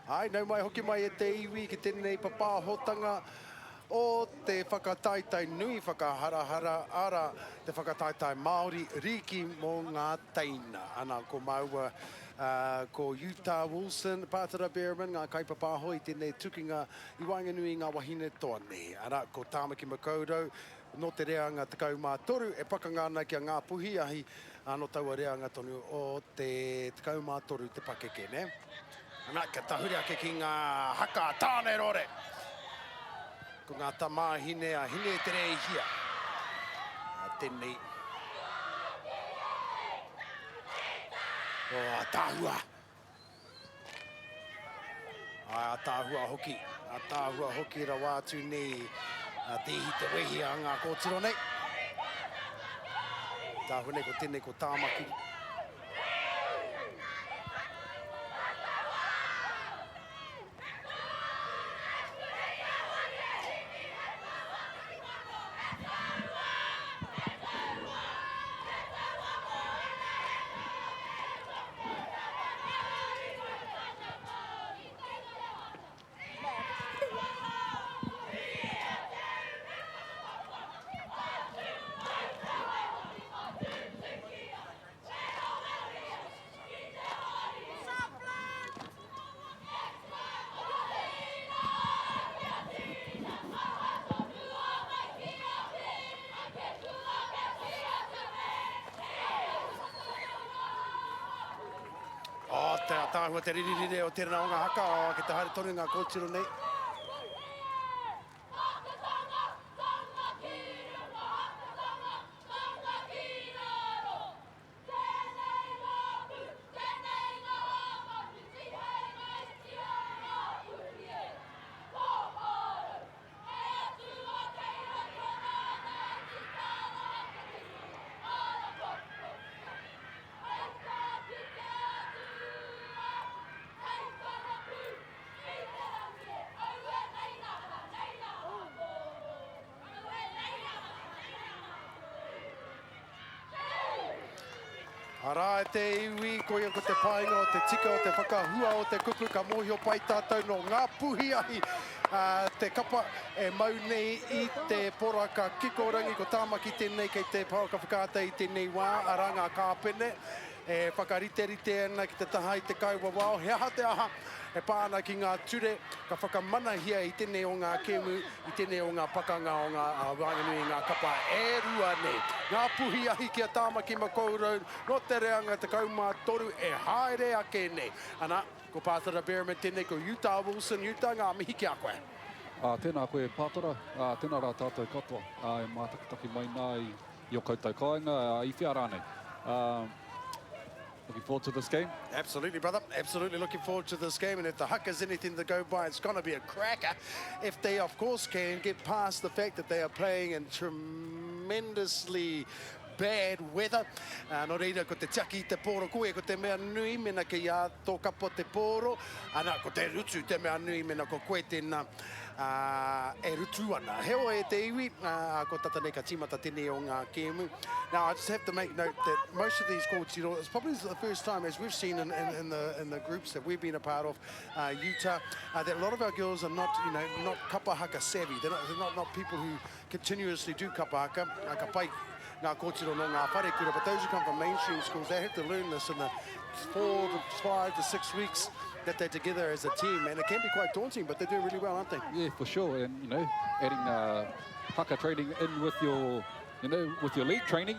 Ai, nau mai hoki mai e te iwi ki tēnei papahotanga o te whakataitai nui whakaharahara ara te whakataitai Māori riki mō ngā Teina. Ana ko maua ko Utah Wilson, Pātara Behrman, ngā kaipapaho i tēnei tukinga i Wainganui ngā wahine toane. Ana ko Tāmaki Makoto, no te reanga te kaumātoru, e pakanga ana ki a Ngapuhi ahi, no taua reanga tonu o te kaumātoru te pakeke, ne? Ana, ka tahuri ake ki ngā haka tāne rore. Ko ngā tamahine a hine te rei hia. Tēnei. O, a tāhua. A tāhua hoki. A tāhua hoki ra wātu nei. A tehi te wehi a ngā kōtiro nei. Tāhua nei ko tēnei ko Tāmaki. O, te tāhua te riririre o tērā o ngā haka, o ke te haere tonu ngā kōtiro nei. Ara e te iwi, koia ko te painga o te tika o te whakahua o te kupu ka mohi o pai tātou no Ngapuhi ahi. Te kapa e mau nei i te poraka kikorangi ko Tāmaki tēnei kei te poraka whakātei tēnei wā ara ngā kāpene. E whakarite-rite ana ki te taha i te kaua wao. He aha te aha e pāna ki ngā ture ka whakamanahia i tēnei o ngā kemu, i tēnei o ngā pakanga o ngā Wainganui ngā kapa e rua nei. Ngapuhi ahi ki a Tāmaki Makoto, no te reanga te kaumātoru e haere ake nei. Ana, ko Pātara Behrman tēnei ko Utah Wilson, Utah ngā mihi ki a koe. Tēnā koe Pātara, tēnā rā tātou katoa. E mātakitaki mai nā i o koutou kāinga, i whia rānei. Looking forward to this game? Absolutely, brother. Absolutely looking forward to this game. And if the Huckers anything to go by, it's going to be a cracker. If they, of course, can get past the fact that they are playing in tremendously bad weather. No reira, ko te tiaki te poro koe, ko te mea nui, mena ki a tō kapo te poro. Ana, ko te rutu, te mea nui, mena ko koe tēnā e rutu ana. Heo e te iwi, ko tata nei ka timata tēnei o ngā kēmu. Now, I just have to make note that most of these courts, you know, it's probably the first time, as we've seen in the groups that we've been a part of, Utah, that a lot of our girls are not, you know, not kapa haka savvy. They're not people who continuously do kapa haka. Ka pai ngā kōtiro no ngā wharekura, but those who come from mainstream schools, they have to learn this in the 4 to 5 to 6 weeks that they're together as a team, and it can be quite daunting, but they're doing really well, aren't they? Yeah, for sure. And you know, adding haka training in with your, you know, with your league training,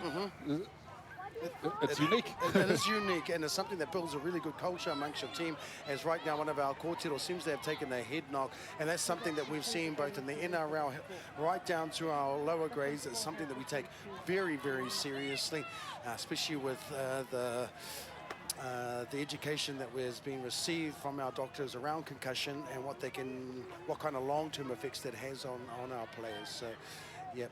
it's unique. It is unique, and it's something that builds a really good culture amongst your team. As right now, one of our kōtiro seems to have taken a head knock, and that's something that we've seen both in the NRL right down to our lower grades. It's something that we take very, very seriously, especially with the education that is being received from our doctors around concussion and what kind of long-term effects that has on our players. So, yeah.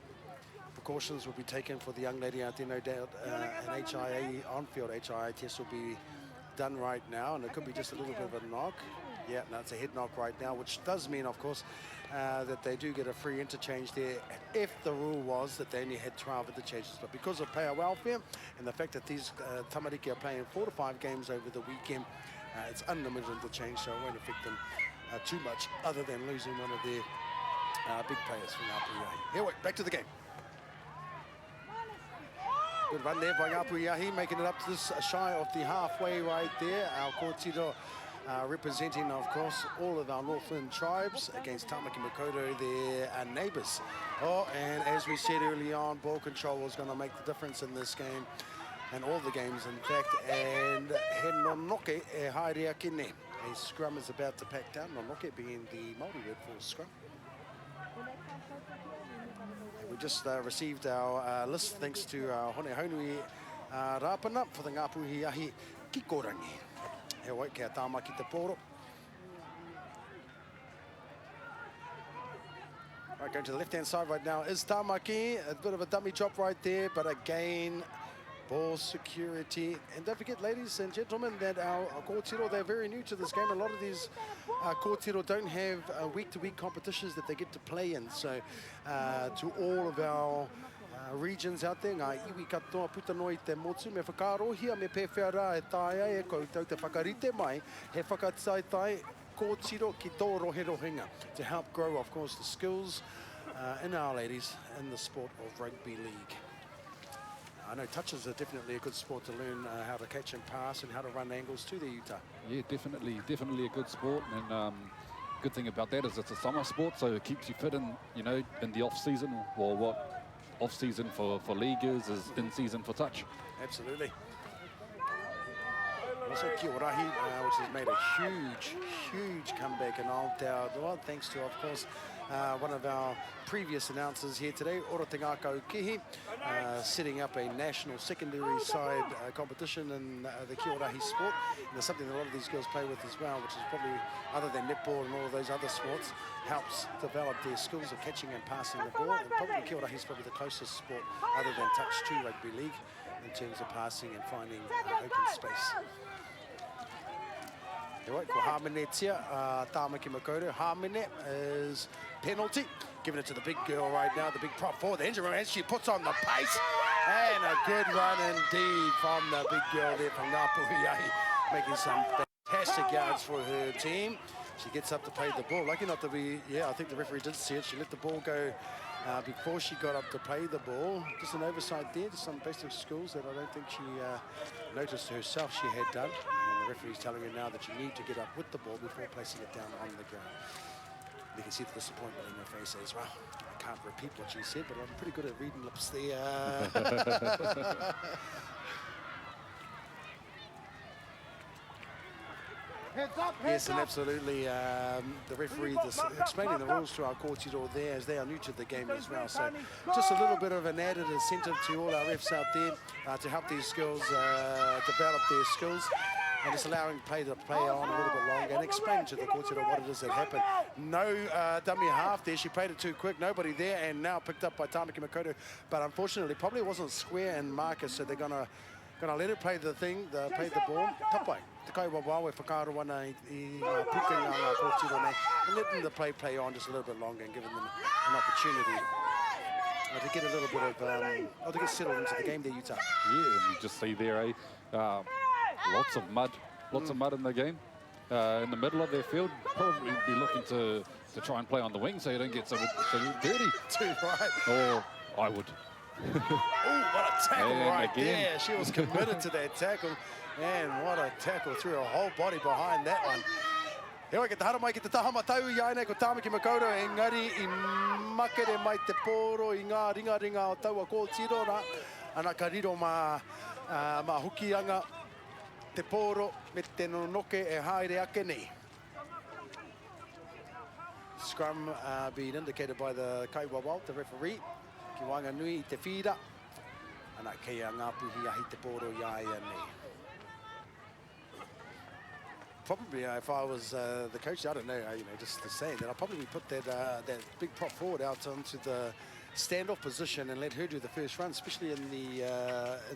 Precautions will be taken for the young lady out there, no doubt. An HIA, on-field HIA test will be done right now, and it could be just a little bit of a knock. Yeah, no, it's a head knock right now, which does mean, of course, that they do get a free interchange there if the rule was that they only had 12 interchanges. But because of player welfare and the fact that these tamariki are playing 4 to 5 games over the weekend, It's unlimited interchange, so it won't affect them too much, other than losing one of their big players from Ngapuhi. Here, wait, back to the game. Good run there by Ngapuhi, making it up to this shy of the halfway right there. Our kōtiro representing, of course, all of our Northland tribes against Tāmaki Makoto, their neighbours. Oh, and as we said early on, ball control was going to make the difference in this game, and all the games, in fact. And he nonoke e haere ake ne. A scrum is about to pack down, nonoke being the Māori word for scrum. We just received our list thanks to Hone Haunui Rāpana for the Ngapuhi ahi kikorangi. He wai kia Tāmaki te poro. Right, going to the left-hand side right now is Tāmaki. A bit of a dummy drop right there, but again, ball security. And don't forget, ladies and gentlemen, that our kōtiro, they're very new to this game. A lot of these kōtiro don't have week-to-week competitions that they get to play in. So to all of our regions out there, ngā iwi katoa putanoi te motu, me whakarohia me pewhia rā e tāia e koutou te whakarite mai, he whakataitai kōtiro ki tō rohe-rohenga to help grow, of course, the skills in our ladies in the sport of rugby league. I know touches are definitely a good sport to learn how to catch and pass and how to run angles to the Utah. Yeah, definitely a good sport, and good thing about that is it's a summer sport, so it keeps you fit in, you know, in the off season, or what off season for league is in season for touch. Absolutely. Also Kiorahi, which has made a huge comeback in Aotearoa, thanks to, of course, one of our previous announcers here today, Oro Te Ngākau Kihi, setting up a national secondary side competition in the Kiorahi sport. And there's something that a lot of these girls play with as well, which is probably, other than netball and all of those other sports, helps develop their skills of catching and passing the ball. And probably Kiorahi is probably the closest sport, other than touch, to rugby league in terms of passing and finding open space. Ko Hamene tia, Tāmaki Makoto. Hamene is penalty. Giving it to the big girl right now, the big prop forward, the engine room, and she puts on the pace. And a good run indeed from the big girl there from Ngapuhi, making some fantastic yards for her team. She gets up to play the ball. Lucky not to be, I think the referee did see it. She let the ball go before she got up to play the ball. Just an oversight there, just some basic skills that I don't think she noticed herself she had done. And the referee's telling her now that you need to get up with the ball before placing it down on the ground. You can see the disappointment in her face as well. I can't repeat what she said, but I'm pretty good at reading lips there. Yes, and absolutely, the referee explaining the rules to our kōtiro there, as they are new to the game as well. So just a little bit of an added incentive to all our refs out there to help these girls develop their skills, and just allowing play to play on a little bit longer and explain to the kōtiro what it is that happened. No dummy half there. She played it too quick. Nobody there, and now picked up by Tāmaki Makoto. But unfortunately, probably wasn't square in marker, so they're gonna let it play the thing, play the ball. Tapai. Te kai wawawe whakaroa nei I pukenga ngā kōtiro nei. And let them the play on just a little bit longer and giving them an opportunity to get a little bit of, to get settled into the game there, Utah. Yeah, and you just see there, lots of mud in the game. In the middle of their field, probably be looking to try and play on the wing so you don't get so dirty. Too right. Or I would. Oh, what a tackle and right again. there. She was committed to that tackle. And what a tackle through her whole body behind that one. Hewa ke te hara mai ki te taha matau I aina ko Tāmaki Makoto, engari I makere mai te poro I ngā ringa o taua kōtiro rā. Ana ka riro ma hukianga te poro me te nonoke e haere ake nei. Scrum being indicated by the Kaiwawau, the referee. Ki wanga nui I te whira. Ana kei a Ngapuhi ahi te poro I aia nei. Probably, if I was the coach, I don't know, just to say that I'll probably put that big prop forward out onto the standoff position and let her do the first run, especially in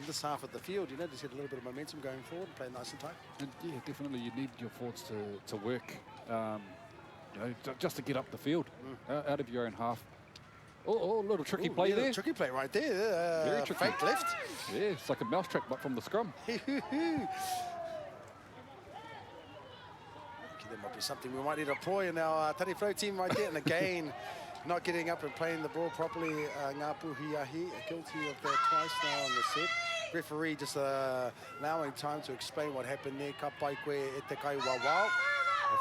this half of the field. Just get a little bit of momentum going forward and play nice and tight. And yeah, definitely you need your forwards to work, just to get up the field out of your own half. Oh, a little tricky play there. Tricky play right there. Very tricky. Fake left. Yeah, it's like a mousetrap, but from the scrum. there might be something we might need to employ in our Tāmaki team right there. And again, not getting up and playing the ball properly. Ngapuhi guilty of that twice now on the set. Referee just allowing time to explain what happened there. Ka pai koe e te kai wawao. E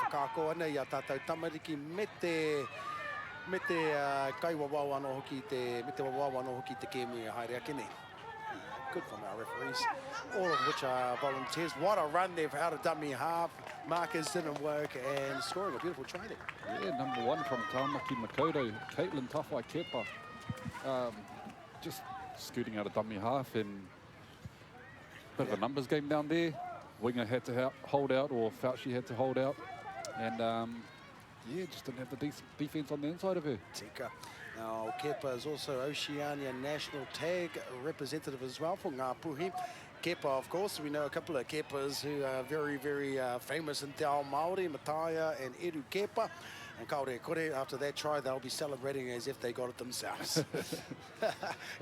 whakako ana i a tātou tamariki me te kai wawao ano hoki te kēmui e haere ake nei. Good from our referees, all of which are volunteers. What a run there out of dummy half. Markers didn't work and scoring a beautiful try there. Yeah, number 1 from Tamaki Makoto, Caitlin Tawhai Kepa. Just scooting out of dummy half and bit of a numbers game down there. Winger had to hold out, or felt she had to hold out. And yeah, just didn't have the decent defense on the inside of her. Tika. Now, Kepa is also Oceania national tag representative as well for Ngapuhi. Kepa, of course, we know a couple of Kepas who are very, very famous in Te Ao Māori, Mataya and Eru Kepa. And kaore kore, after that try, they'll be celebrating as if they got it themselves.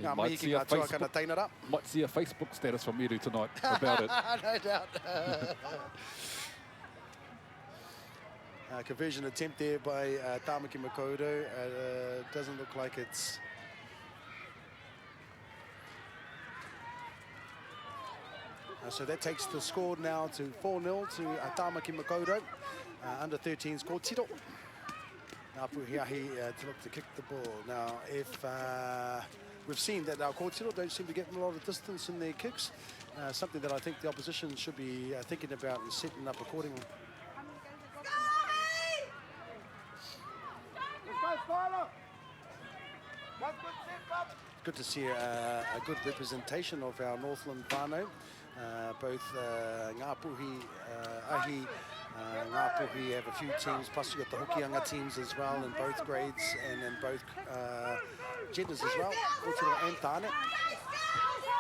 Might see a Facebook status from Eru tonight about it. No doubt. Conversion attempt there by Tāmaki Makoto. Doesn't look like it's... so that takes the score now to 4-0 to Tāmaki Makoto. Under 13 score, Tiro. Ngapuhi to look to kick the ball. Now, if we've seen that our kōtiro don't seem to get a lot of distance in their kicks, something that I think the opposition should be thinking about and setting up accordingly. Good to see a good representation of our Northland whānau. Both Ngapuhi, Ngapuhi have a few teams, plus you've got the Hokianga teams as well in both grades and in both genders as well. Rotorua and Tāne.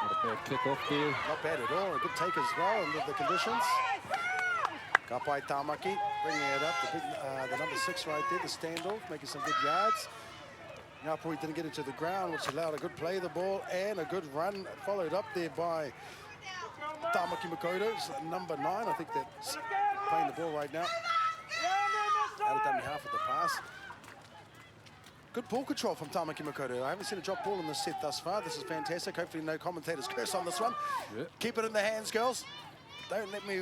Not a bad kick-off there. Not bad at all, a good take as well under the conditions. Ka pai Tāmaki, bringing it up, the number 6 right there, the standoff, making some good yards. Ngapuhi didn't get it to the ground, which allowed a good play of the ball and a good run, followed up there by Tāmaki Makoto's number 9. I think that's playing the ball right now. Out of dummy half of the pass. Good ball control from Tāmaki Makoto. I haven't seen a drop ball in this set thus far. This is fantastic. Hopefully no commentators curse on this one. Yep. Keep it in the hands, girls. Don't let me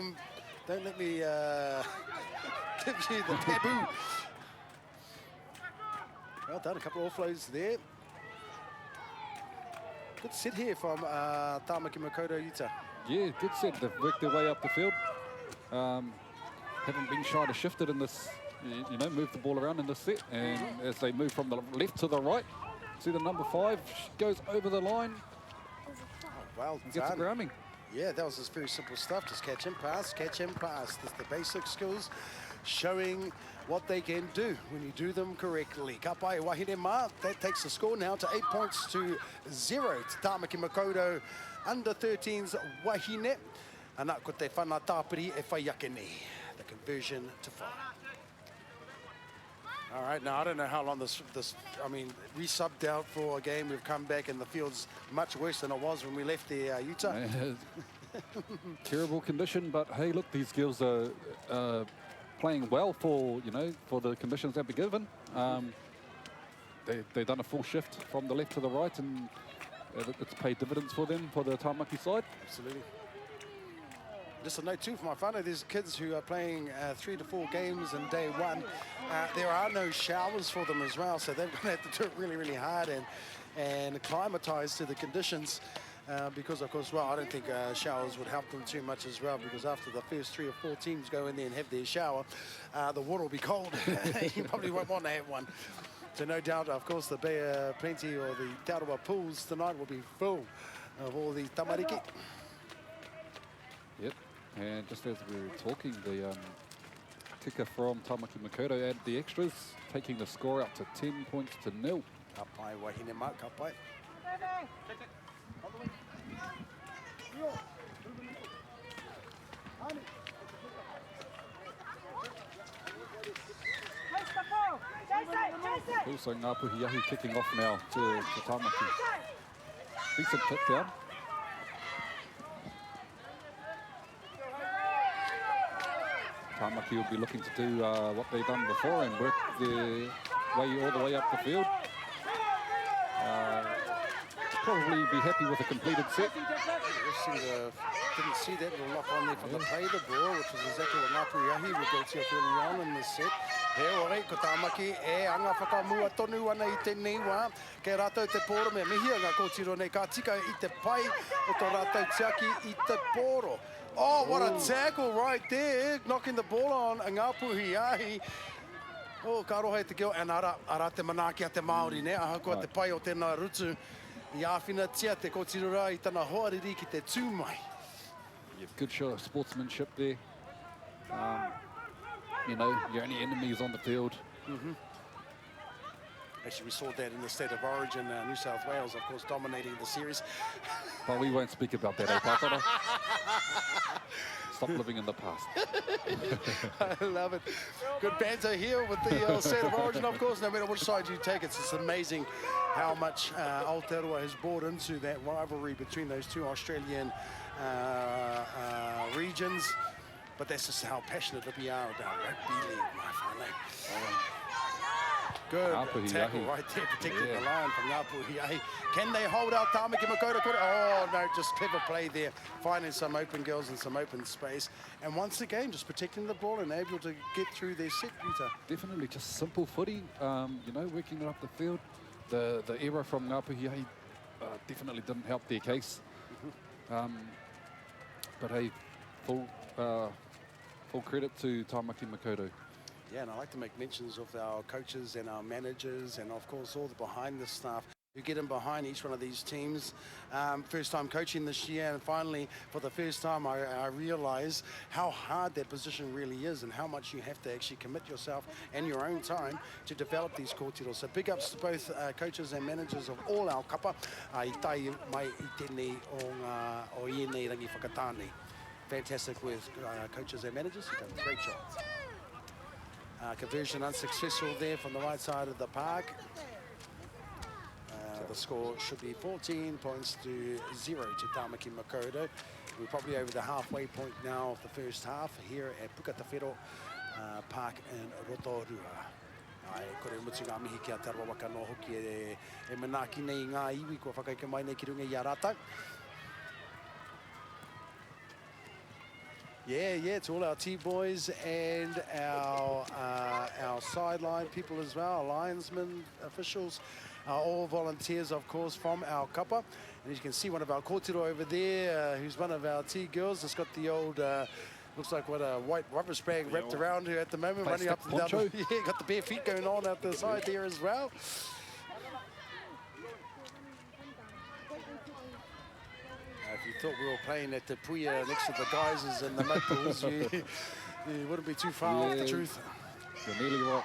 give you the taboo. Well done, a couple of offloads there. Good set here from Tāmaki Makoto Yuta. Yeah, good set. They've worked their way up the field. Haven't been shy to shift it in this, you know, move the ball around in this set. And as they move from the left to the right, see the number 5 goes over the line. Oh, well done. Gets a grounding. Yeah, that was just very simple stuff. Just catch and pass, catch and pass. That's the basic skills, showing what they can do when you do them correctly. Ka pai wahine mā, that takes the score now to 8 points to 0 to Tāmaki Makoto under 13's wahine. Ana ko te whana tāpiri e whai ake nei. The conversion to 5. All right, now I don't know how long this we subbed out for a game. We've come back and the field's much worse than it was when we left the Utah. Terrible condition, but hey, look, these girls are playing well for, you know, for the conditions they've been given. They've done a full shift from the left to the right, and it's paid dividends for them, for the Tāmaki side. Absolutely. Just a note too for my whānau, there's kids who are playing 3 to 4 games in day 1. There are no showers for them as well, so they're going to have to do it really, really hard and acclimatise to the conditions. Because, of course, well, I don't think showers would help them too much as well, because after the first 3 or 4 teams go in there and have their shower, the water will be cold. You probably won't want to have one. So no doubt, of course, the Bay Plenty or the Taurua pools tonight will be full of all the tamariki. Yep, and just as we were talking, the kicker from Tāmaki Makoto added the extras, taking the score up to 10 points to 0. Ka pai wahine mā, ka pai. Also Ngapuhi kicking off now to Tāmaki. Decent kick down. Tāmaki will be looking to do what they've done before and work their way all the way up the field. Probably be happy with a completed set. Didn't see that little knock on there for the play the ball, which is exactly what Ngapuhi were guilty of early on in this set. He ore, ko Tāmaki, anga whakamua tonu ana I te niwa. Kei rātou te pōro mea mihi anga kōtiro nei ka tika I te pai o tō rātou tiaki I te pōro. Oh, what a tackle right there, knocking the ball on Ngapuhi. Oh, ka rohe te kio, and ara te manaki a te Māori ne, aha kua te pai o tēnā rutu. I āwhina tia te kōtiro rā I tana hoariri ki te tūmai. Good show of sportsmanship there. You know, your only enemy is on the field. Actually, we saw that in the State of Origin, New South Wales, of course, dominating the series. But we won't speak about that, eh, Pātara? Stop living in the past. I love it. Good banter here with the State of Origin, of course. No matter which side you take, it's amazing how much Aotearoa has bought into that rivalry between those two Australian regions. But that's just how passionate we are about rugby league, my friend. Good tackle right there, protecting the line from Ngapuhi. Can they hold out Tāmaki Makoto? Oh, no, just clever play there, finding some open girls and some open space. And once again, just protecting the ball and able to get through their set, Peter. Definitely, just simple footy, you know, working it up the field. The error from Ngapuhi definitely didn't help their case. But hey, full credit to Tāmaki Makoto. Yeah, and I like to make mentions of our coaches and our managers and, of course, all the behind-the staff who get in behind each one of these teams. First time coaching this year, and finally, for the first time, I realise how hard that position really is and how much you have to actually commit yourself and your own time to develop these kōtiro. So big ups to both coaches and managers of all our kapa. I tai mai I tēnei o ienei rangi whakatāne. Fantastic with coaches and managers. You've done a great job. Conversion unsuccessful there from the right side of the park. The score should be 14 points to 0 to Tāmaki Makoto. We're probably over the halfway point now of the first half here at Puketawhero Park in Rotorua. Kore mutu ngā mihi kia tarawa waka no hoki e manaki nei ngā iwi kua whakaika mai nei ki runga I a rātau. Yeah, to all our T-boys and our sideline people as well, linesmen, officials, all volunteers, of course, from our kapa. And as you can see, one of our kōtiro over there, who's one of our T-girls, has got the old, looks like what a white rubber bag wrapped around her at the moment, running up and down. Yeah, got the bare feet going on out the side there as well. If you thought we were playing at the Puhi next to the geysers and the mud pools, you wouldn't be too far off the truth. You're nearly right.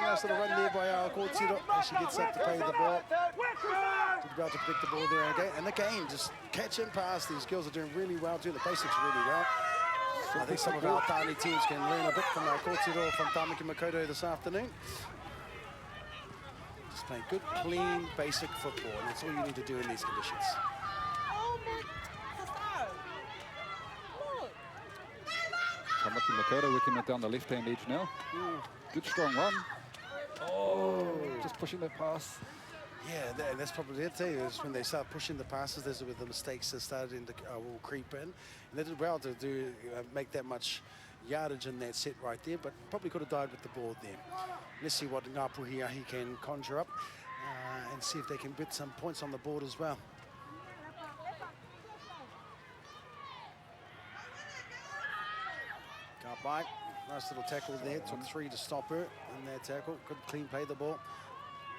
Nice little run there by our kōtiro as she gets up to play the ball. About to pick the ball there again. And again, just catch and pass. These girls are doing really well, doing the basics really well. I think some of our Tāne teams can learn a bit from our kōtiro from Tāmaki Makoto this afternoon. Just playing good, clean, basic football, and that's all you need to do in these conditions. Tāmaki Makoto working it down the left-hand edge now. Good strong run. Oh, just pushing that pass. Yeah, that's probably it too, is when they start pushing the passes, those are where the mistakes that started to will creep in. And they did well to make that much yardage in that set right there, but probably could have died with the ball there. Let's see what Ngapuhi can conjure up and see if they can get some points on the board as well. Got by. Nice little tackle there. Took 3 to stop her in that tackle. Good clean play the ball.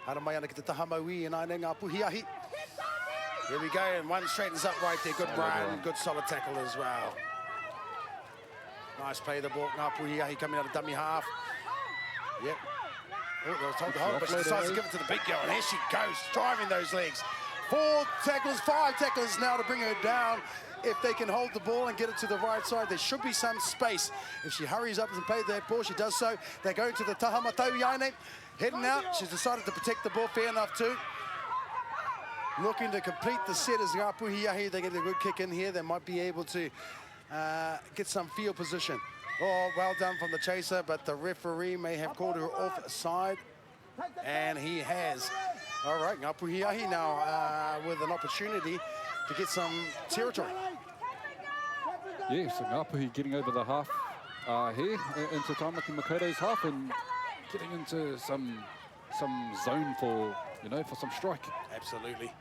Haramai ana ki te taha maui and aina Ngapuhi ahi. Here we go, and one straightens up right there. Good run, good solid tackle as well. Nice play the ball. Ngapuhi ahi coming out of dummy half. Yep. Oh, they were told to hold, but she decides to give it to the big girl, and here she goes, driving those legs. 4 tackles, 5 tackles now to bring her down. If they can hold the ball and get it to the right side, there should be some space. If she hurries up and plays that ball, she does so. They're going to the tahamatau yaine. Heading out, she's decided to protect the ball fair enough too. looking to complete the set as Ngapuhi. They get a good kick in here. They might be able to get some field position. Oh, well done from the chaser, but the referee may have called her offside, and he has. All right, Ngapuhi now with an opportunity to get some territory. Yeah, so Ngapuhi getting over the half here into Tāmaki Makoto's half and getting into some zone for, you know, for some strike. Absolutely.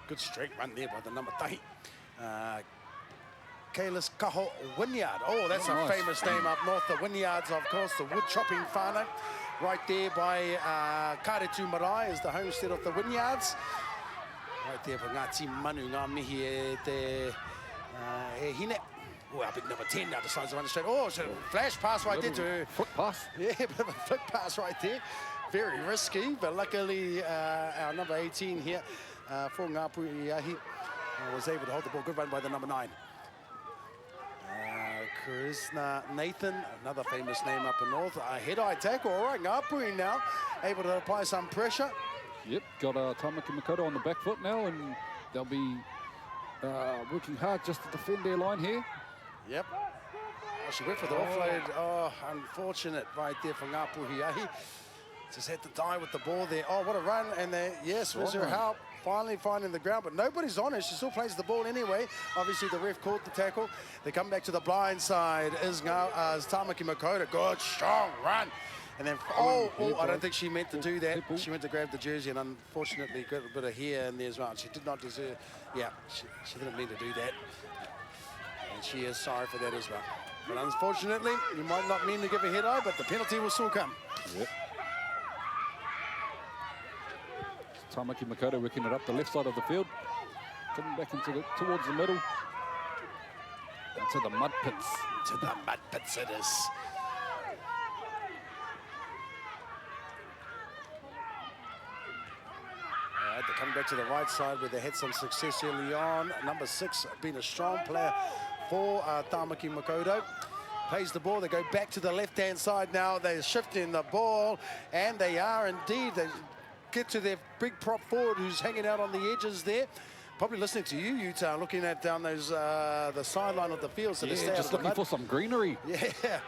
Good straight run there by the number 3. Kailis Kaho Wynyard. Oh, that's a nice. famous name up north. The Wynyards, of course, the wood chopping whānau. Right there by Karetu Marae is the homestead of the Wynyards. Right there for Ngāti Manu, ngā mihi e te e hine. Oh, our big number 10 now decides to run straight. Oh, so flash pass right there to her. Foot pass. Yeah, bit of a flick pass right there. Very risky, but luckily our number 18 here for Ngapuhi was able to hold the ball. Good run by the number 9. Krishna Nathan, another famous name up in north. A head-eye tackle. All right, Ngapuhi now able to apply some pressure. Yep, got Tamaki Makoto on the back foot now, and they'll be working hard just to defend their line here. Yep. Oh, she went for the offload. Oh, unfortunate right there for Ngapuhi. Just had to die with the ball there. Oh, what a run. And yes, was her help. Finally finding the ground, but nobody's on her. She still plays the ball anyway. Obviously, the ref called the tackle. They come back to the blind side. Is Tāmaki Makoto. Good, strong run. And then, I don't think she meant to do that. She went to grab the jersey and unfortunately got a bit of hair in there as well. She did not deserve, she didn't mean to do that. And she is sorry for that as well. But unfortunately, you might not mean to give a head-eye, but the penalty will still come. Yep. Tamaki Makoto working it up the left side of the field. Coming back towards the middle. Into the mud pits. To the mud pits it is. They're coming back to the right side where they had some success early on. Number 6 being a strong player for Tāmaki Makoto. Plays the ball, they go back to the left-hand side now. They're shifting the ball, and they are indeed. They get to their big prop forward who's hanging out on the edges there. Probably listening to you, Utah, looking at down those the sideline of the field. So yeah, just looking for some greenery. Yeah.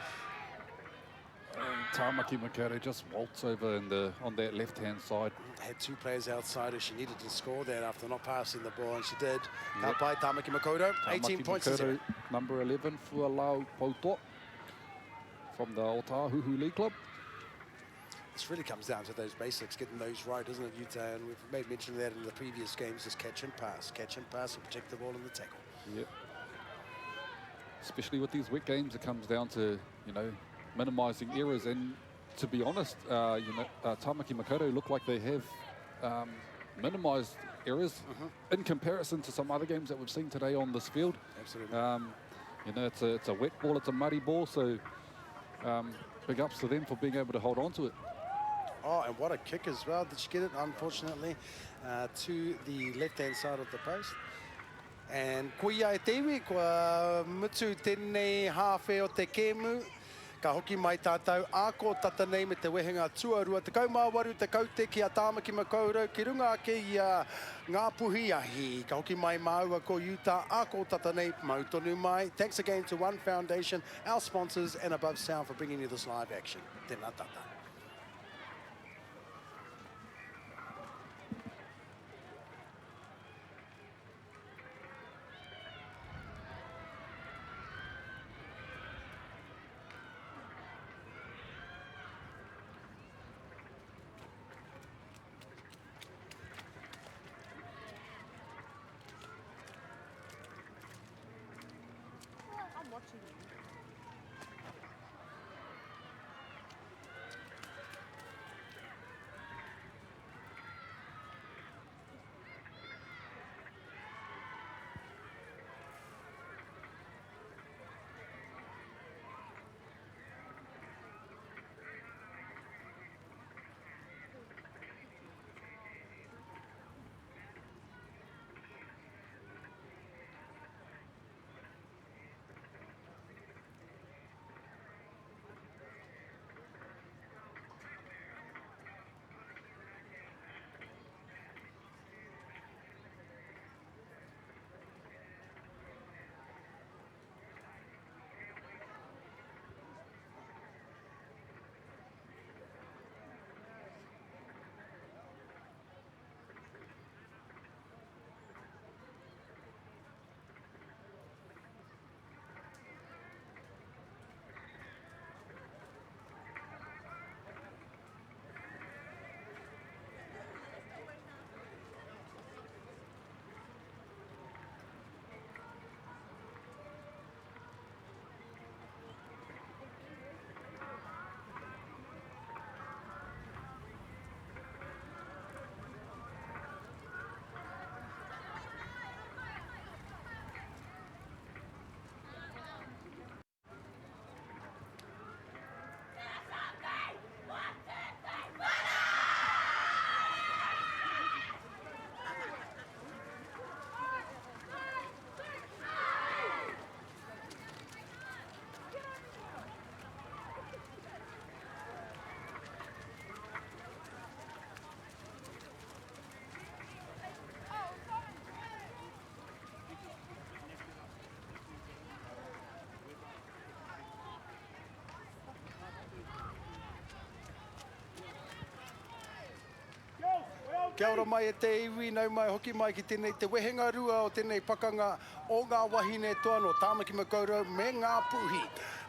And Tāmaki Makoto just waltz over on that left-hand side. Had 2 players outside her. She needed to score that after not passing the ball, and she did. Out by Tāmaki Makoto, 18 points. Makoto, number 11, Fualau Pauto from the Otahuhu League Club. This really comes down to those basics, getting those right, isn't it, Utah? And we've made mention of that in the previous games, just catch and pass and protect the ball in the tackle. Yep. Especially with these wet games, it comes down to, you know, minimising errors. And to be honest, Tāmaki Makoto look like they have minimised errors in comparison to some other games that we've seen today on this field. Absolutely. You know, it's a wet ball, it's a muddy ball, so big ups to them for being able to hold on to it. Oh, and what a kick as well. Did she get it, unfortunately, to the left-hand side of the post. And kuia e tewi, kua mutu tēnei hawhi o te kēmu. Ka hoki mai tātou āko tata nei me te wehenga tuarua. Te kaumāwaru te kaute ki a Tāmaki Makoto, ki runga ake i a Ngapuhi ahi. Ka hoki mai maua ko Utah, āko tata nei, mautonu mai. Thanks again to One Foundation, our sponsors, and Above Sound for bringing you this live action. Tēnā tata. Kia ora mai e te iwi, nau mai hoki mai ki tēnei te wehenga rua o tēnei pakanga o ngā wahine toa no Tāmaki Makoto me Ngapuhi.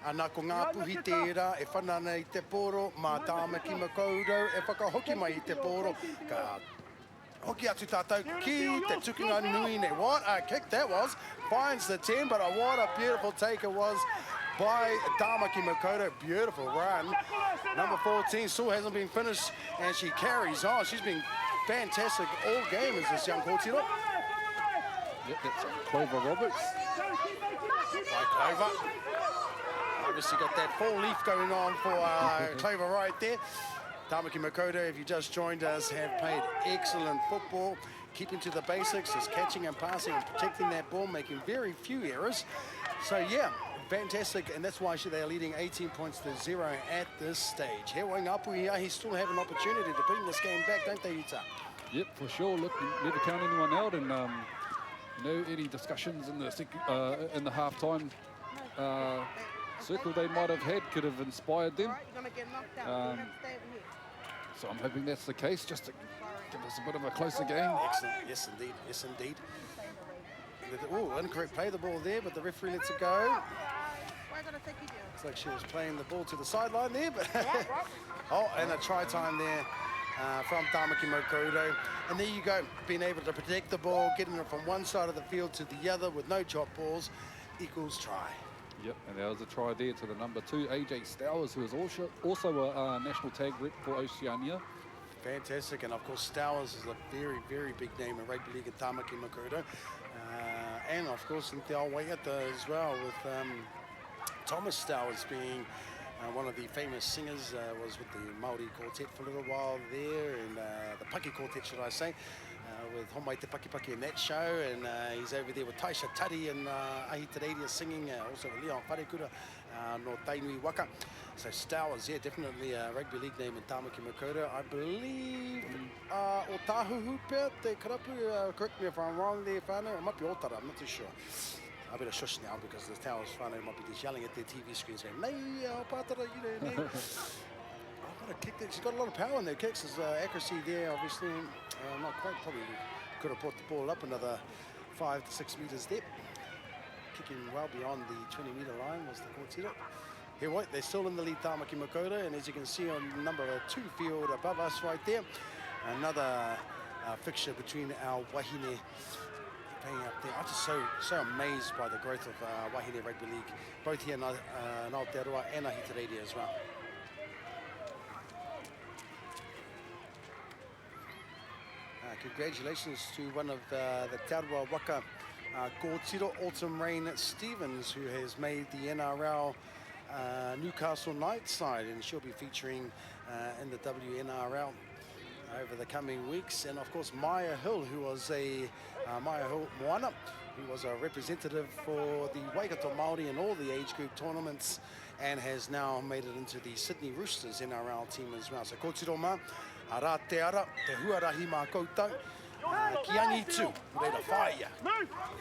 Ana ko Ngapuhi tērā e whanana i te poro, mā Tāmaki Makoto e whakahoki mai i te poro. Ka hoki atu tātou ki te tukinga nui nei. What a kick that was. Finds the 10, but what a beautiful take it was by Tāmaki Makoto. Beautiful run. Number 14 still hasn't been finished, and she carries on. She's been fantastic all game as this young kōtiro. Yep, that's Clover Roberts. By Clover. Obviously got that full leaf going on for Clover right there. Tāmaki Makoto, if you just joined us, have played excellent football, keeping to the basics, is catching and passing and protecting that ball, making very few errors. So yeah, fantastic, and that's why they are leading 18 points to 0 at this stage. Here, Ngapuhi, he still have an opportunity to bring this game back, don't they, Ita? Yep, for sure. Look, never count anyone out, and you know, any discussions in the half-time circle they might have had could have inspired them. So I'm hoping that's the case, just to give us a bit of a closer game. Excellent, yes indeed, yes indeed. Oh, incorrect play the ball there, but the referee lets it go. Looks like she was playing the ball to the sideline there, but oh, and a try time there from Tāmaki Makoto. And there you go, being able to protect the ball, getting it from one side of the field to the other with no drop balls equals try. Yep, and there was a try there to the number 2, AJ Stowers, who is also a national tag rep for Oceania. Fantastic, and of course Stowers is a very, very big name in rugby league in Tāmaki Makoto. And of course in Te Awaiata as well, with Thomas Stowers being one of the famous singers, was with the Māori quartet for a little while there, and the Paki quartet, should I say, with Homai Te Paki Paki in that show, and he's over there with Taisha Tari and Ahitereiria singing, also with Leon Wharekura, no Tainui Waka. So Stowers, yeah, definitely a rugby league name in Tāmaki Makoto. I believe o Tāhuhu pia, te karapu, correct me if I'm wrong there, whānau, it might be Otara, I'm not too sure. I better shush now because the Towers whānau might be just yelling at their TV screen saying, "Nei, Pātara, you know, nei." What a kick there. She's got a lot of power in their kicks. There's accuracy there, obviously. Not quite, probably could have brought the ball up another 5 to 6 metres there. Kicking well beyond the 20-metre line was the kōtiro. Here, what, they're still in the lead, Tāmaki Makoto, and as you can see on number 2 field above us right there, another fixture between our wahine playing up there. I'm just so amazed by the growth of wahine rugby league, both here in Aotearoa and Ahitereiria as well. Congratulations to one of the Te Aroa Waka kōtiro, Autumn Rain Stevens, who has made the NRL Newcastle Knights side, and she'll be featuring in the WNRL over the coming weeks. And of course Maya Hill, who was Maya Hill Moana, who was a representative for the Waikato Māori in all the age group tournaments, and has now made it into the Sydney Roosters NRL team as well. So kōtiro mā, ara te ara, te huarahi mā koutou, ki angi tū, reira whaia.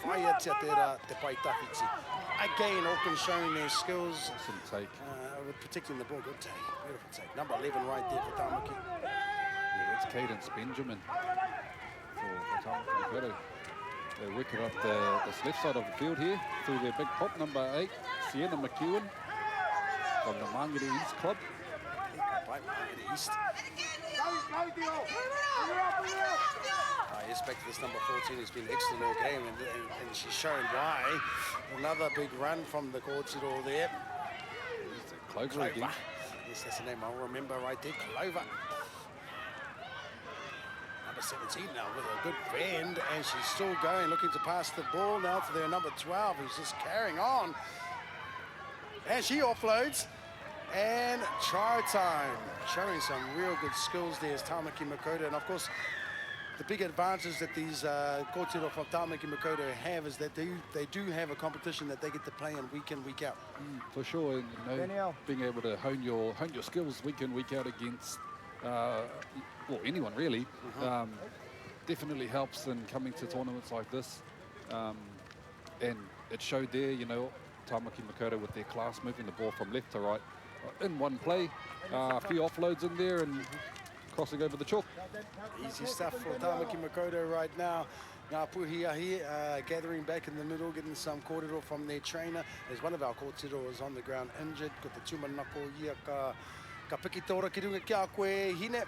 Whaia tia te pai tawhiti. Again, Auckland showing their skills with protecting the ball. Good take, beautiful take. Number 11 right there for Tāmaki. Yeah, that's Cadence Benjamin for Tāmaki Makoto. They work it up this left side of the field here through their big pop, number 8, Sienna McEwen from the Mangere East Club. By Mangere East. Yes, back to this number 14 has been excellent all game, and she's shown why. Another big run from the kōtiro there. Clover again. Yes, that's the name I'll remember right there, Clover. Number 17 now with a good bend, and she's still going, looking to pass the ball now to their number 12, who's just carrying on. And she offloads, and try time. Showing some real good skills there is Tāmaki Makoto, and of course, the big advantage that these kōtiro from Tāmaki Makoto have is that they do have a competition that they get to play in, week out. For sure, and you know, being able to hone your skills week in, week out against well, anyone really, definitely helps in coming to tournaments like this. And it showed there, you know, Tāmaki Makoto with their class, moving the ball from left to right in one play. A few offloads in there, and crossing over the chalk. Easy stuff for Tāmaki Makoto right now. Ngapuhi are here, gathering back in the middle, getting some kōrero from their trainer. As one of our kōrero is on the ground injured. Got the tūmanako ia ka piki tōra ki runga kia koe hine.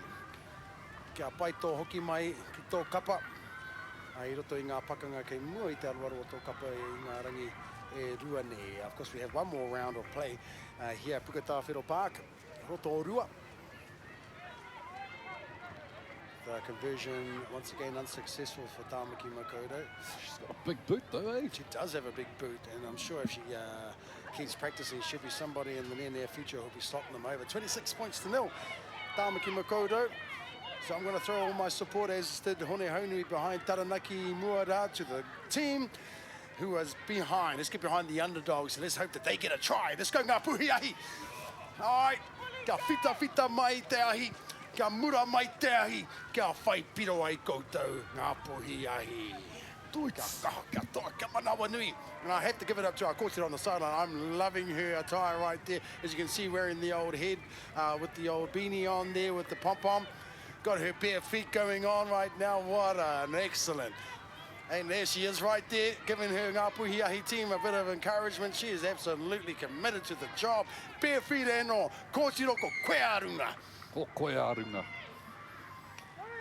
Kia pai tō hoki mai ki tō kapa. I roto I ngā pakanga kei mua I te aruaro o tō kapa I ngā rangi e rua nei. Of course, we have one more round of play here at Puketawhero Park, Rotorua. The conversion, once again, unsuccessful for Tāmaki Makoto. She's got a big boot though, eh? She does have a big boot, and I'm sure if she keeps practicing, she'll be somebody in the near future who'll be slotting them over. 26 points to nil, Tāmaki Makoto. So I'm going to throw all my support, as did Hone Honui, behind Taranaki Muara to the team who was behind. Let's get behind the underdogs, and let's hope that they get a try. Let's go Ngapuhi ahi. All right, ka fita mai te ahi. Ka mura mai te ahi, kia whai piro ai koutou, Ngapuhi ahi. Ka kaha, kia toa, ka manawa nui. And I have to give it up to our kōrero on the sideline. I'm loving her attire right there. As you can see, wearing the old head with the old beanie on there with the pom-pom. Got her bare feet going on right now. What an excellent. And there she is right there, giving her Ngapuhi ahi team a bit of encouragement. She is absolutely committed to the job. Bare feet and all. Kōrero ko koe arunga. Ko koe arunga.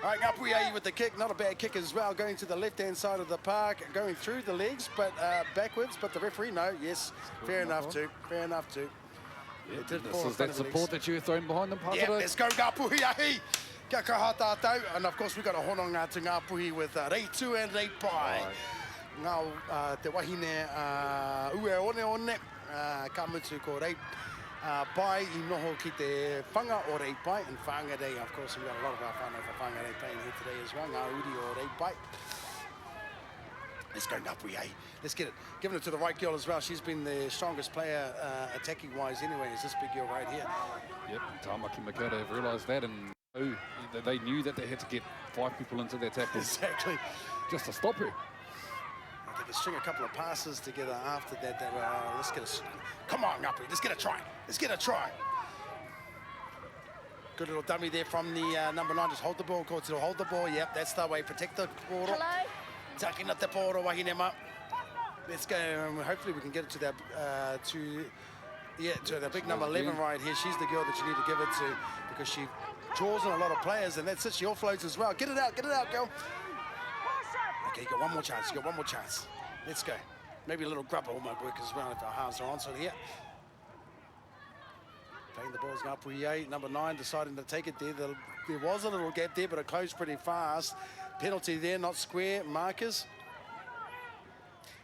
All right, Ngapuhi ahi with the kick, not a bad kick as well, going to the left-hand side of the park, going through the legs, but backwards, but the referee, no, yes, fair enough too, fair enough too. Yeah, this is that support that you were throwing behind them, Pātara. Yeah, let's go Ngapuhi ahi. Kia kaha tātou, and of course we've got a hononga to Ngapuhi with rei tū and rei pai. Ngā te wahine ue one, ka mutu ko rei pai I noho ki te whanga o rei pai, and whangarei, of course, we've got a lot of our whānau for whangarei playing here today as well, ngā uri o rei pai. Let's go Ngapuhi ahi. Let's get it. Giving it to the right girl as well. She's been the strongest player attacking-wise anyway, is this big girl right here. Yep, and Tāmaki Makoto have realised that, and they knew that they had to get 5 people into their tackle. Exactly. Just to stop her. I think they string a couple of passes together after that. They were, let's get a... Come on, Ngapuhi, let's get a try. Let's get a try. Good little dummy there from the number 9. Just hold the ball, Kōrero. Hold the ball. Yep, that's the way. Protect the ball. Hello? Takina te pōro wahinema. Let's go. Hopefully we can get it to that, to the big number 11 right here. She's the girl that you need to give it to because she draws on a lot of players, and that's it. She offloads as well. Get it out, girl. Okay, you got one more chance. You got one more chance. Let's go. Maybe a little grub ball might work as well if our halves are on. So here, playing the balls Ngapuhi ahi. Number 9 deciding to take it there. There was a little gap there, but it closed pretty fast. Penalty there, not square markers.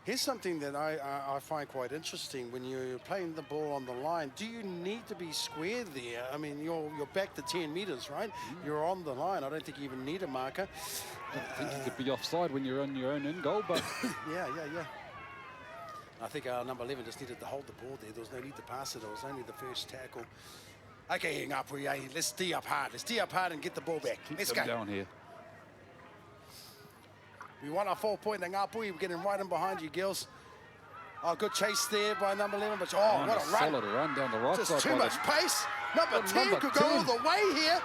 Here's something that I find quite interesting when you're playing the ball on the line. Do you need to be square there? I mean, you're back to 10 metres, right? You're on the line. I don't think you even need a marker. I think you could be offside when you're on your own end goal, but... yeah. I think our number 11 just needed to hold the ball there. There was no need to pass it. It was only the first tackle. Okay, Ngapuhi, let's tee up hard. Let's tee up hard and get the ball back. Let's go. Down here. We want our 4-point at Ngapuhi. We're getting right in behind you, girls. Oh, good chase there by number 11. But, what a run. Solid run down the right side. Just too much pace. Number 10 could go all the way here.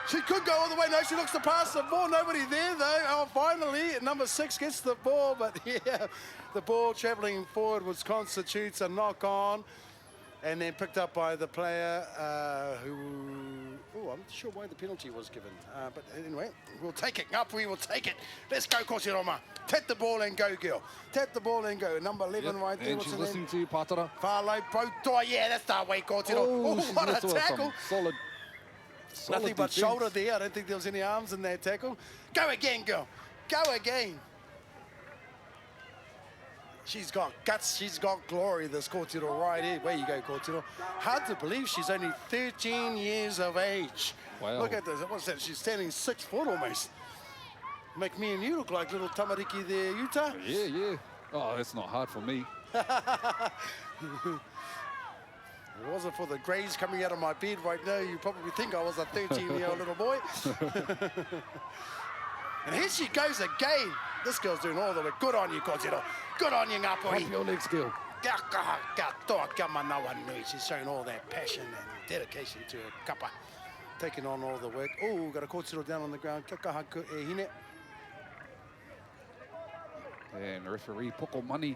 She could go all the way. No, she looks to pass the ball. Nobody there, though. Oh, finally, number 6 gets the ball. But, yeah, the ball travelling forward constitutes a knock-on. And then picked up by the player who... Oh, I'm not sure why the penalty was given. But anyway, we'll take it. Ngapuhi will take it. Let's go, Kōrero. Tap the ball and go, girl. Tap the ball and go. Number 11 right there. And she's listening to you, Pātara. Farlow, Botoa. Yeah, that's the way, Kōrero. Oh, what a tackle. Solid Nothing but defense. shoulder there. I don't think there was any arms in that tackle. Go again, girl. Go again. She's got guts, she's got glory, this Kōrero right here. Where you go, Kōrero. Hard to believe she's only 13 years of age. Wow. Look at this, what's that? She's standing 6 foot almost. Make me and you look like little tamariki there, Utah. Yeah. Oh, that's not hard for me. If it wasn't for the greys coming out of my bed right now, you probably think I was a 13-year-old little boy. And here she goes again. This girl's doing all the way. Good on you, Kōrero. Good on you, Ngapuhi. Up your legs, girl. She's showing all that passion and dedication to her kapa. taking on all the work. Oh, got a kōtiro down on the ground. Kia kaha e hine. And referee Poko Mani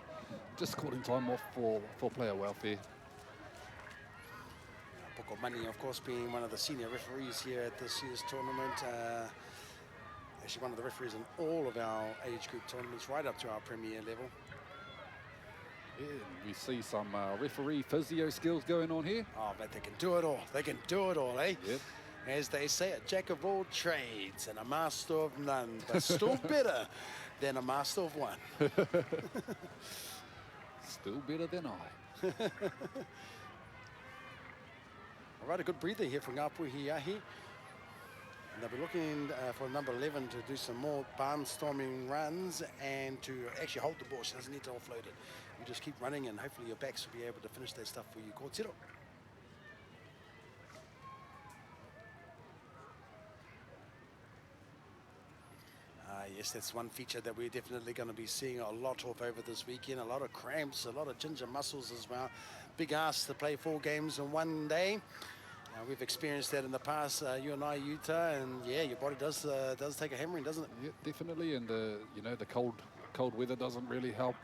just calling time off for player welfare. Poko Mani, of course, being one of the senior referees here at this year's tournament. Actually, one of the referees in all of our age group tournaments, right up to our premier level. Yeah, we see some referee physio skills going on here. Oh, but they can do it all. They can do it all, eh? Yep. As they say, a jack of all trades and a master of none, but still better than a master of one. Still better than I. All right, a good breather here from Ngapuhi. And they'll be looking for number 11 to do some more barnstorming runs and to actually hold the ball. She doesn't need to offload it. You just keep running and hopefully your backs will be able to finish their stuff for you. Kōtiro. Yes, that's one feature that we're definitely going to be seeing a lot of over this weekend. A lot of cramps, a lot of ginger muscles as well. Big ask to play 4 games in one day. We've experienced that in the past, you and I, Utah, and yeah, your body does take a hammering, doesn't it? Yeah, definitely, and the cold weather doesn't really help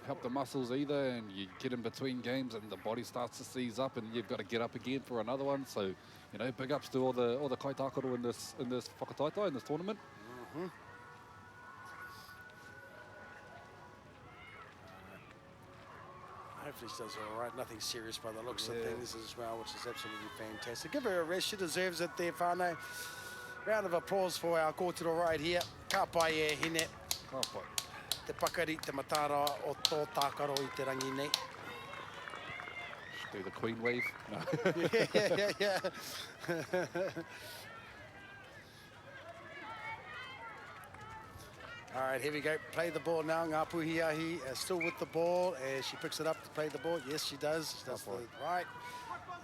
help the muscles either, and you get in between games and the body starts to seize up and you've got to get up again for another one. So, big ups to all the kaitākaro in this whakataita, in this tournament. Mm-hmm. Hopefully she does all right. Nothing serious by the looks of things as well, which is absolutely fantastic. Give her a rest. She deserves it there, whānau. Round of applause for our kōtiro right here. Ka pai e hine. Ka pai. Te pakari, te matara o tō tākaro I te rangi nei. Do the queen wave. No. yeah. All right, here we go. Play the ball now. Ngapuhi still with the ball as she picks it up to play the ball. Yes, she does. She does the right.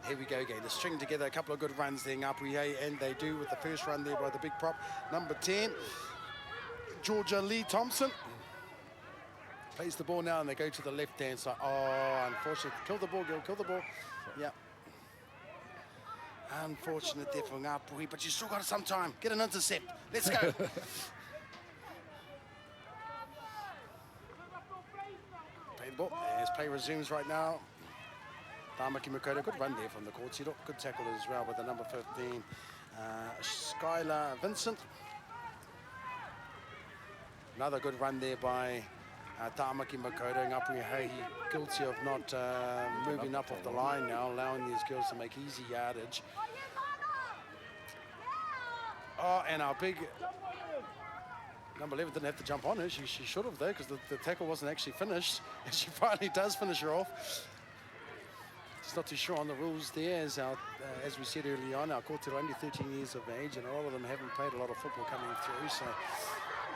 Here we go again. To string together a couple of good runs there, Ngapuhi, and they do with the first run there by the big prop. Number 10, Georgia Lee Thompson. Plays the ball now, and they go to the left-hand side. Oh, unfortunate. Kill the ball, girl. Kill the ball. Yeah. Unfortunate there for Ngapuhi, but you still got some time. Get an intercept. Let's go. Ball. As play resumes right now. Tāmaki Makoto, good run there from the kōtiro. Good tackle as well with the number 15, Skylar Vincent. Another good run there by Tāmaki Makoto. Ngapuhi guilty of not moving up off the line now, allowing these girls to make easy yardage. Oh, and our big number 11 didn't have to jump on her. She should have, though, because the tackle wasn't actually finished. And she finally does finish her off. She's not too sure on the rules there. As we said early on, our kōtiro only 13 years of age, and a lot of them haven't played a lot of football coming through. So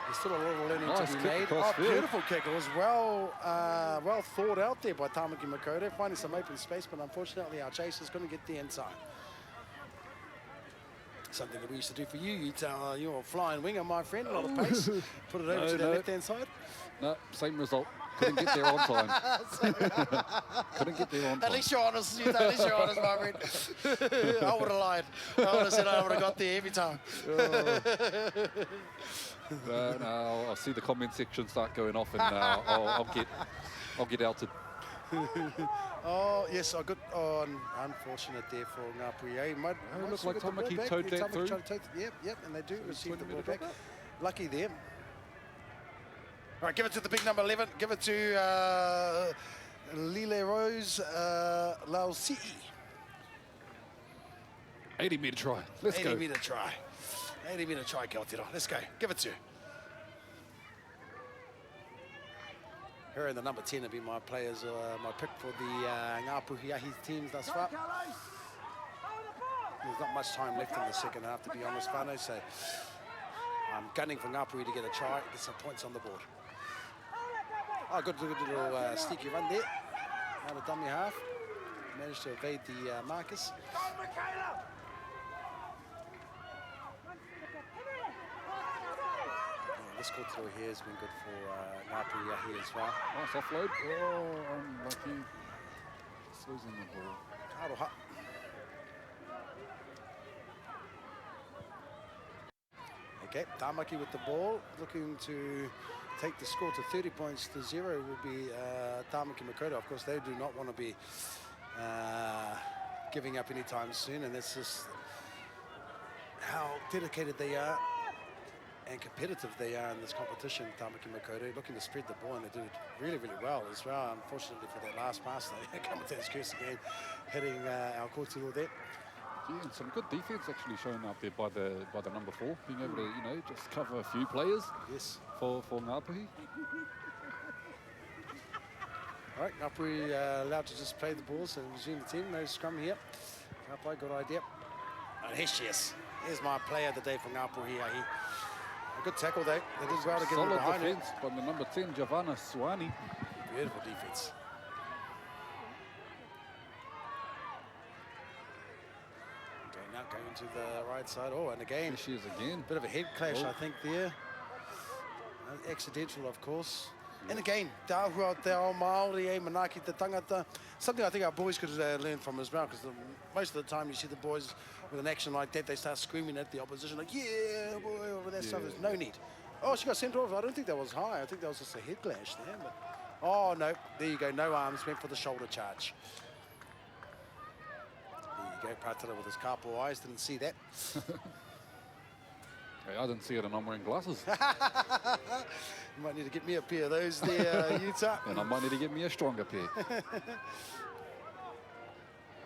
there's still a lot of learning to be made. Oh, beautiful kick. It was well thought out there by Tāmaki Makoto, finding some open space, but unfortunately our chasers couldn't get there in time. Something that we used to do for you. You're a flying winger, my friend, a lot of pace. Put it over to the left-hand side. No, same result. Couldn't get there on time. Couldn't get there on time. At least you're honest, at least you're honest, my friend. I would have lied. I would have said I would have got there every time. No, I'll see the comment section start going off, and I'll get outed. Oh, yes, good. Oh, unfortunate there for Ngapuhi. It looks like Tamaki towed that through. Yep, and they do receive the ball back. Lucky there. All right, give it to the big number 11. Give it to Lile Rose Lausi'i. 80-metre try. Let's go. 80-metre try. 80-metre try, Kōtiro. Let's go. Give it to her. And the number 10 will be my players, my pick for the Ngapuhi teams thus far. There's not much time left in the second half, to be honest, whānau, so I'm gunning for Ngapuhi to get a try, get some points on the board. Oh, good little sneaky run there. Out of dummy half. Managed to evade the markers. This kōtiro here has been good for Ngapuhi as well. Nice offload. Oh, unlucky. Just losing the ball. Aroha. Okay, Tāmaki with the ball, looking to take the score to 30 points to 0 will be Tamaki Makoto. Of course, they do not want to be giving up anytime soon, and that's just how dedicated they are and competitive they are in this competition. Tamaki Makoto looking to spread the ball, and they do it really, really well as well. Unfortunately for that last pass, they come with that curse again, hitting our kōtiro there. Yeah, and some good defense actually shown up there by the number 4, being able to, you know, just cover a few players. Yes. For Ngapuhi. All right, Ngapuhi allowed to just play the ball, so resume the team. No scrum here. Ngapuhi, good idea. And here she is. Here's my player of the day for Ngapuhi. A good tackle, though. They did well to get him behind. Solid defense from the number 10, Giovanna Suani. Beautiful defense. Okay, now going to the right side. Oh, and again. Here she is again. Bit of a head clash, I think, there. Accidental, of course. And again, Tāhua te ao Māori e manaki te tangata. Something I think our boys could learn from as well, because most of the time you see the boys with an action like that, they start screaming at the opposition, like, yeah, boy, over that stuff. There's no need. Oh, she got sent off. I don't think that was high. I think that was just a head clash there. But, oh, no. There you go. No arms. Went for the shoulder charge. There you go. Patara with his kapo eyes. Didn't see that. Hey, I didn't see it and I'm wearing glasses. You might need to get me a pair of those there, Utah. And I might need to get me a stronger pair.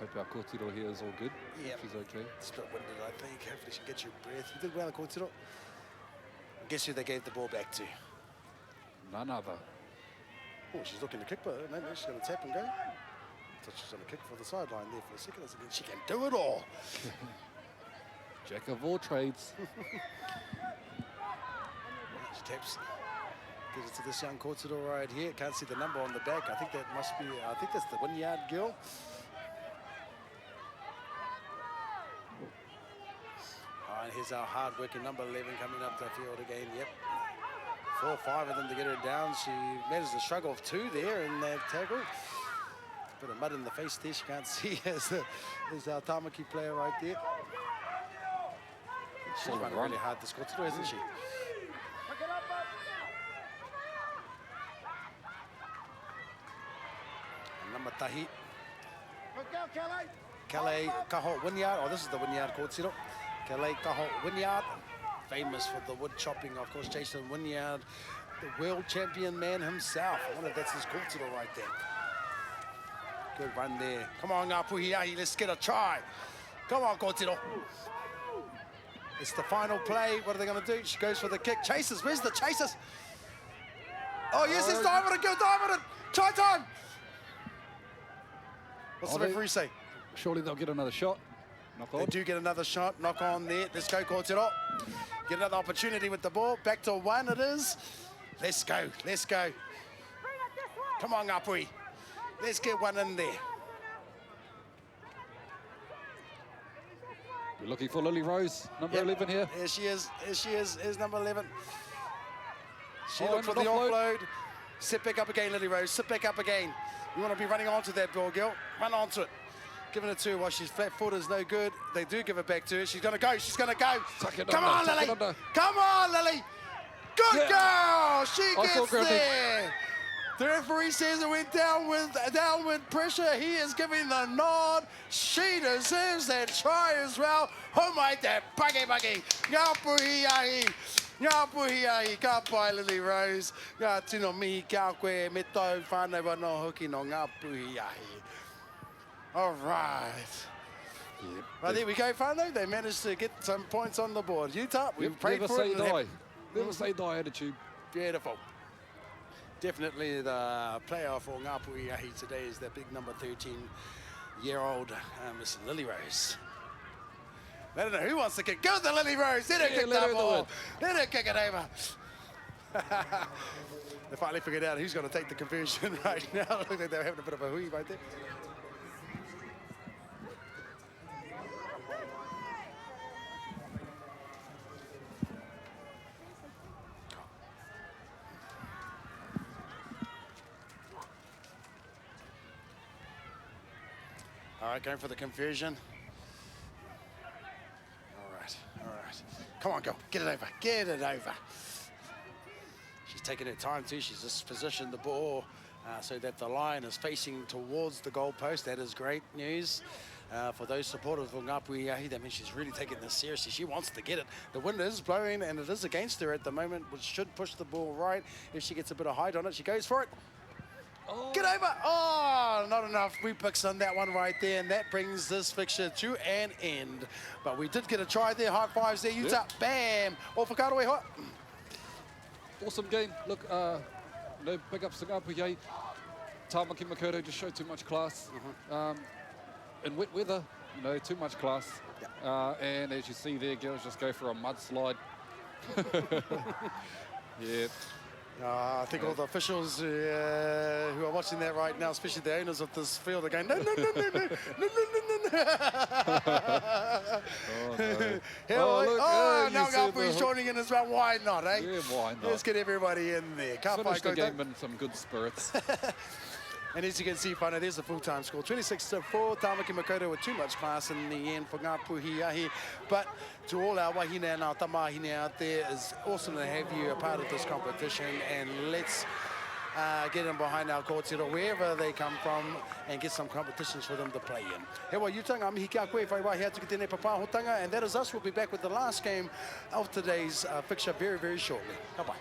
Hope our kōtiro here is all good. Yeah. She's okay. It's a bit winded, I think. Hopefully she can get your breath. You did well, kōtiro. Guess who they gave the ball back to? None other. Oh, she's looking to kick, but maybe she's going to tap and go. I thought she was going to kick for the sideline there for a second. I was thinking, she can do it all. Jack of all trades. She taps. Gives it to this young kōtiro right here. Can't see the number on the back. I think that must be, I think that's the 1 yard girl. All right, here's our hard-working number 11 coming up the field again. Yep. 4 or 5 of them to get her down. She managed to shrug off 2 there in that tackle. Bit of mud in the face there. She can't see as our Tāmaki player right there. She's running really hard, this kōtiro, isn't she? Number tahi. Kale Kaho Wynyard. Oh, this is the Wynyard kōtiro. Kale Kaho Wynyard. Famous for the wood chopping, of course. Jason Wynyard, the world champion man himself. I wonder if that's his kōtiro right there. Good run there. Come on, Ngapuhi, let's get a try. Come on, kōtiro. It's the final play. What are they going to do? She goes for the kick. Chasers. Where's the chasers? Oh, yes, it's time on it. Go time on it. Try time. What's the referee say? Surely they'll get another shot. Knock on. They do get another shot. Knock on there. Let's go, kōtiro. Get another opportunity with the ball. Back to 1 it is. Let's go. Let's go. Come on, Ngapuhi. Let's get 1 in there. We're looking for Lily Rose, number 11 here. Here she is. Here she is. Here's number 11. She Oh, looked for the offload. Sit back up again, Lily Rose. Sit back up again. You want to be running onto that ball, girl. Run onto it. Giving it to her while she's flat-footed is no good. They do give it back to her. She's going to go. She's going to go. Come on, Lily. Come on, Lily. Good girl. She gets there. The referee says it went down with downward pressure. He is giving the nod. She deserves that try as well. Oh my, that buggy. Ngapuhi ahi. Ngapuhi ahi. Ka pai Lily Rose. Ngā tino mihi kia koe me tau whānau wano hoki no Ngapuhi ahi. All right. Yep. Right, there we go, whānau. They managed to get some points on the board. Utah, we've prayed never for say it. Die. Never say die attitude. Beautiful. Definitely the player for Ngapuhi ahi today is that big number 13-year-old Miss Lily Rose. I don't know who wants to kick. Go the Lily Rose. Let her kick that ball. Let her kick it over. They finally figured out who's going to take the conversion right now. Look like they're having a bit of a hui right there. All right, going for the conversion. All right. Come on, girl. Get it over. Get it over. She's taking her time too. She's just positioned the ball so that the line is facing towards the goalpost. That is great news. For those supporters of Ngapuhi, that means she's really taking this seriously. She wants to get it. The wind is blowing and it is against her at the moment, which should push the ball right. If she gets a bit of height on it, she goes for it. Oh. Get over. Oh, not enough repicks on that one right there, and that brings this fixture to an end. But we did get a try there. High fives there, Utah. Yep. Bam. All for Karawai. Awesome game. Look, no big ups to Ngapuhi. Tāmaki Makoto just showed too much class. In wet weather, you know, too much class. Yep. And as you see there, girls just go for a mudslide. Yeah. I think all the officials who are watching that right now, especially the owners of this field, are going, no, no, no, no, no, no, no, no, no. Oh, no. Oh, now Ngapuhi's joining in as well. Why not, eh? Yeah, why not? Let's get everybody in there. Finish the game in some good spirits. And as you can see, whānau, there's the full-time score. 26-4, Tāmaki Makoto with too much class in the end for Ngapuhi. But to all our wahine and our tamahine out there, it's awesome to have you a part of this competition. And let's get them behind our kōtiro, wherever they come from, and get some competitions for them to play in. He wa yutanga, mihi kia koe, whai wahi atu ki tēnei papahotanga, and that is us. We'll be back with the last game of today's fixture very, very shortly. Bye-bye.